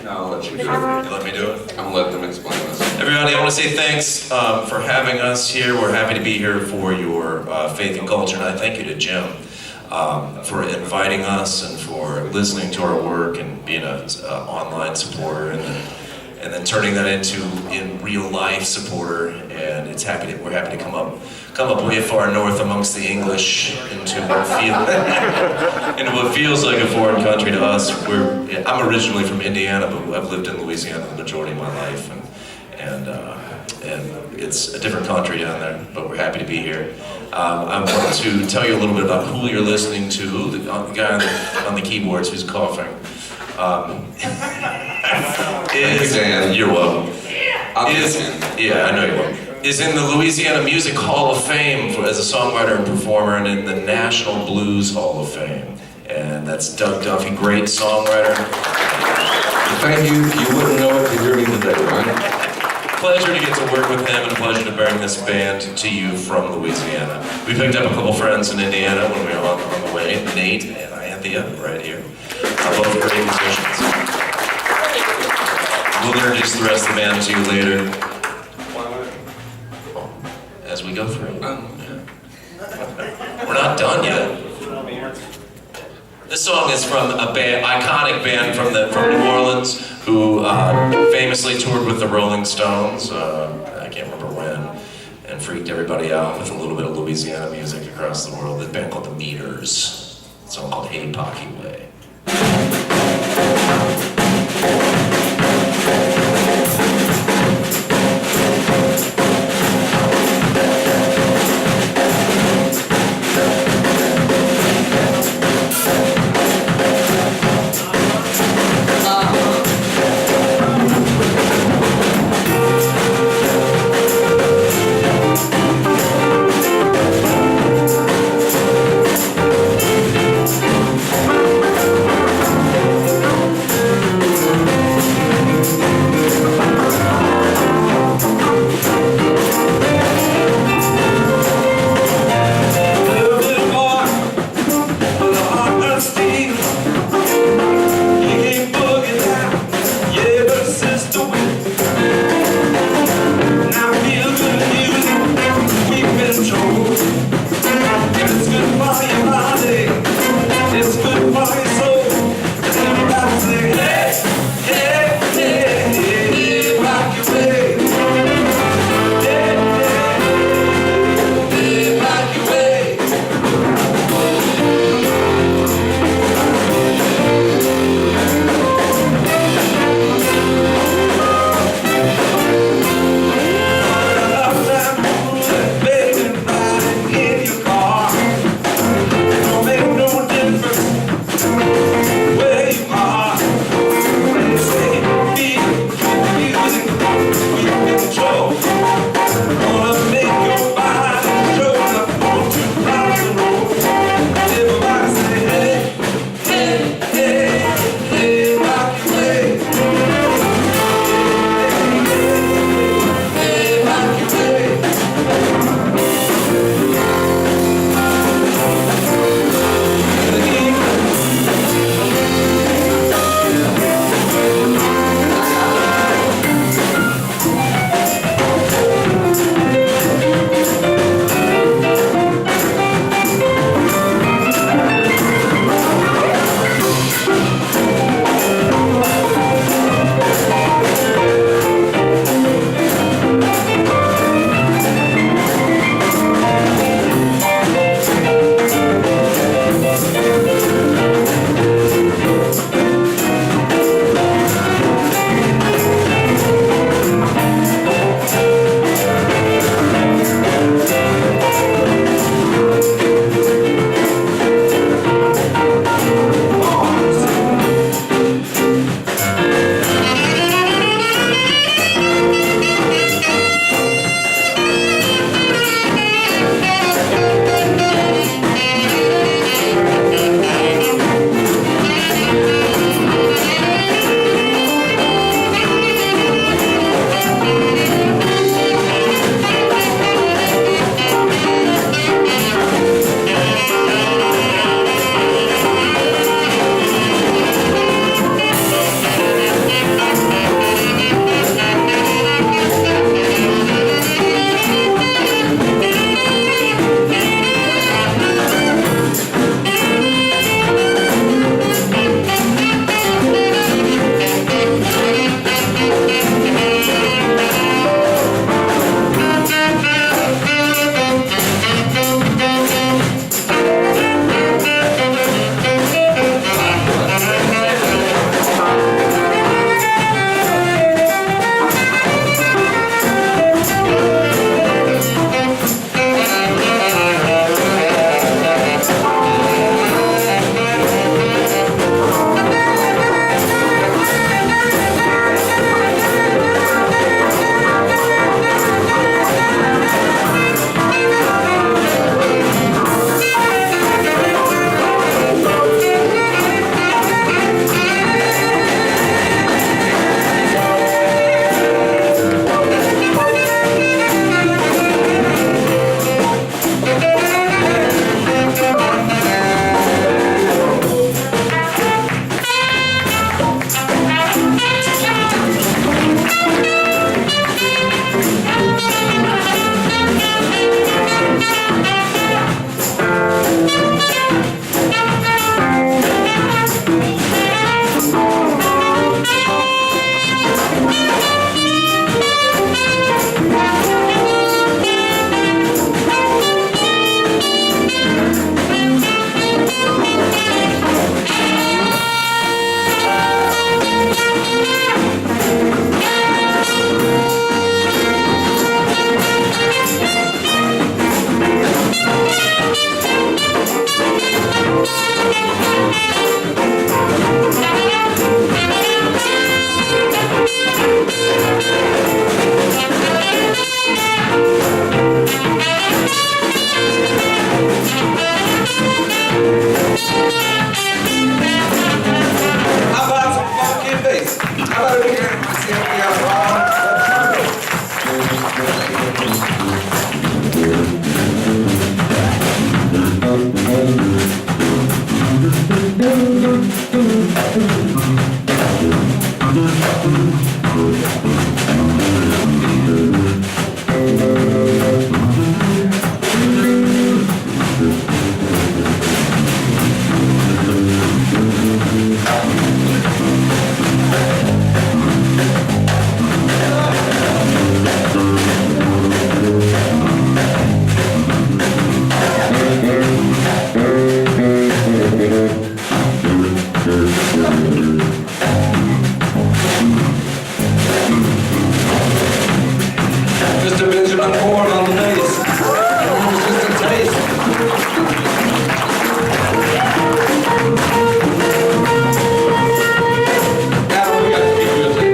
No, I'll let you do it. You let me do it? I'll let them explain this. Everybody, I want to say thanks for having us here. We're happy to be here for your Faith and Culture, and I thank you to Jim for inviting us and for listening to our work and being an online supporter, and then turning that into in real life supporter. And we're happy to come up way far north amongst the English into what feels like a foreign country to us. I'm originally from Indiana, but I've lived in Louisiana the majority of my life, and it's a different country down there, but we're happy to be here. I want to tell you a little bit about who you're listening to. The guy on the keyboards who's coughing. You're welcome. Yeah, I know you're welcome. Is in the Louisiana Music Hall of Fame as a songwriter and performer, and in the National Blues Hall of Fame. And that's Doug Duffey, great songwriter. Thank you. You wouldn't know it to hear me today, right? Pleasure to get to work with him, and a pleasure to bring this band to you from Louisiana. We picked up a couple friends in Indiana when we were on the way, Nate and Anthea, right here. Both great musicians. We'll introduce the rest of the band to you later as we go through. We're not done yet. This song is from a iconic band from New Orleans who famously toured with the Rolling Stones, I can't remember when, and freaked everybody out with a little bit of Louisiana music across the world. This band called the Meters, a song called Hey Pocky Way. Mr. Benjamin Ford on the bass. It was just a taste. Now we got to keep music.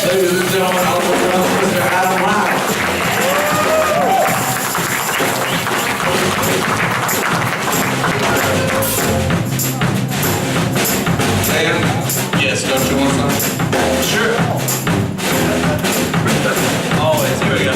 Ladies and gentlemen, I'll welcome Mr. Adam Ryan. And, yes, don't you want some? Sure. Always, here we go.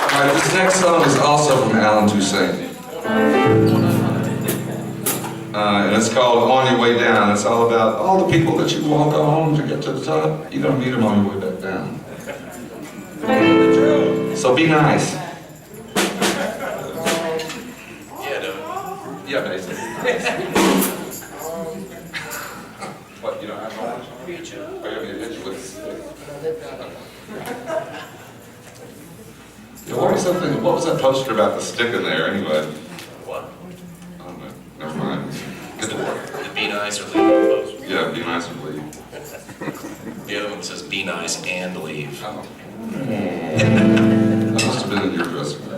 All right, this next song is also from Alan Toussaint. And it's called On Your Way Down. It's all about all the people that you walk on to get to the top. You're going to meet them on your way back down. So be nice. Yeah, no. Yeah, basically. beat you. I gotta be a hit you with a stick. Yeah, what was that poster about the stick in there anyway? What? I don't know. Never mind. Get to work. The be nice or leave post. Yeah, be nice and leave. The other one says be nice and leave. Oh. That must have been in your dressing room.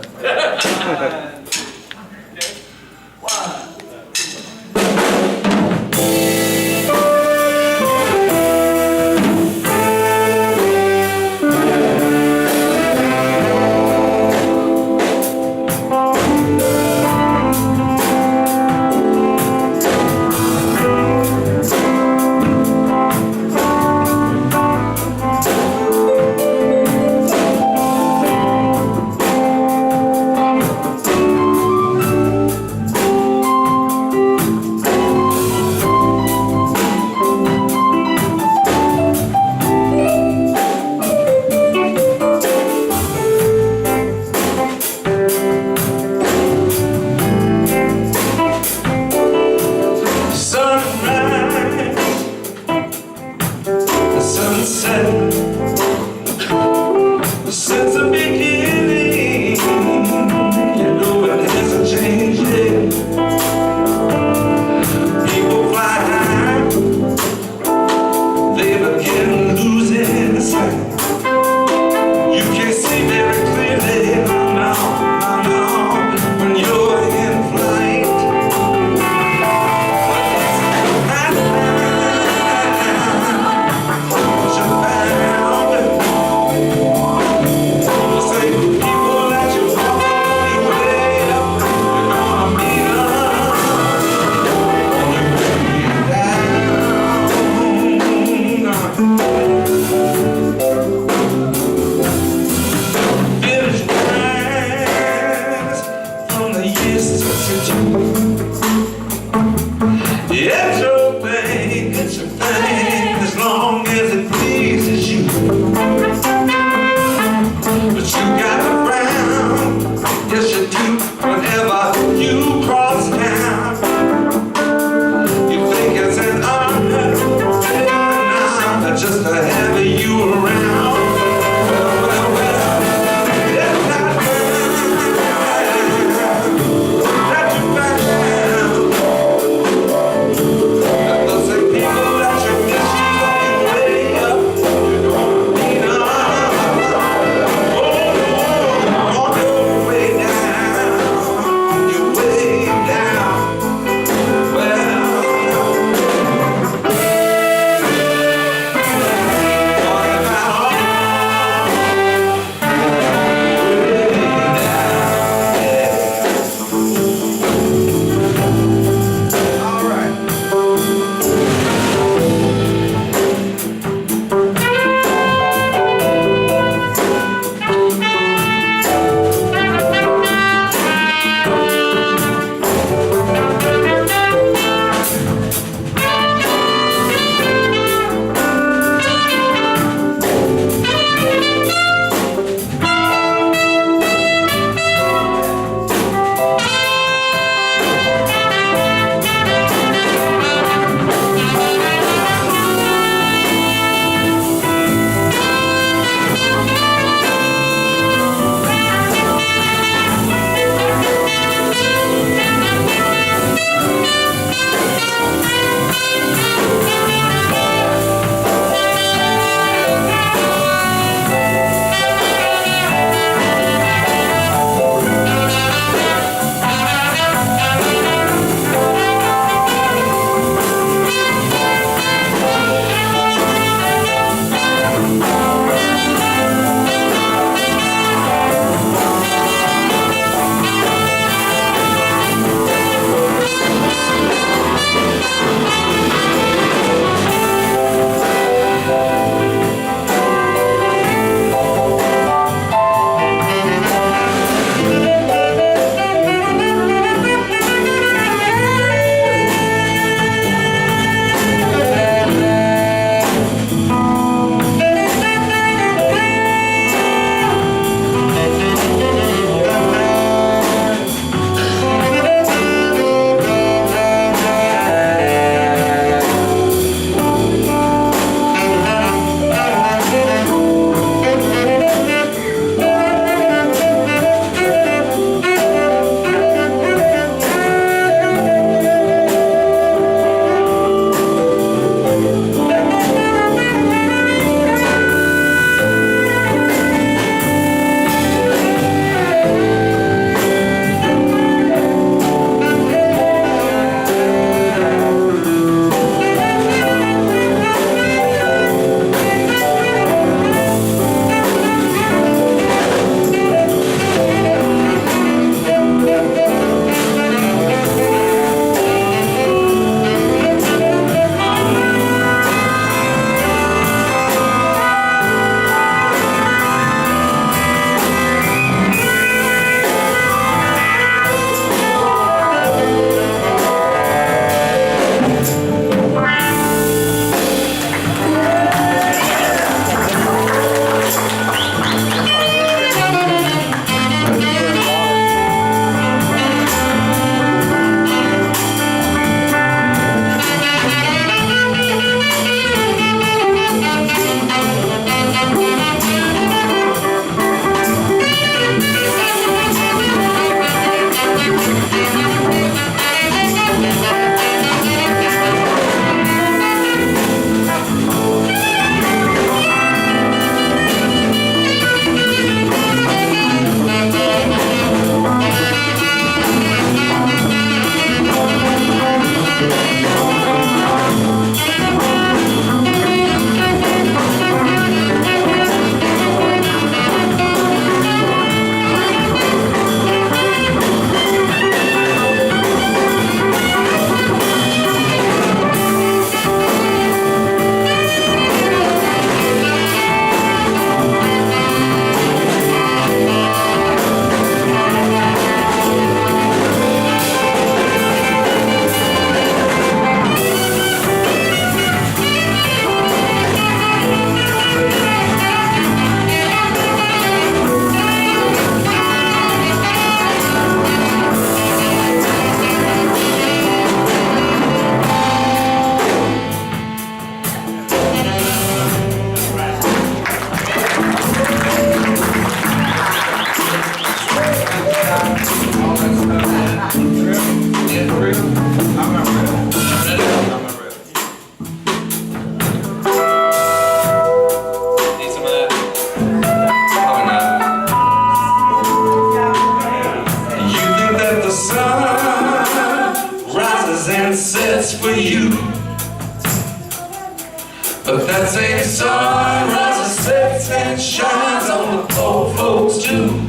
sun rises, sets and shines on the poor folks too.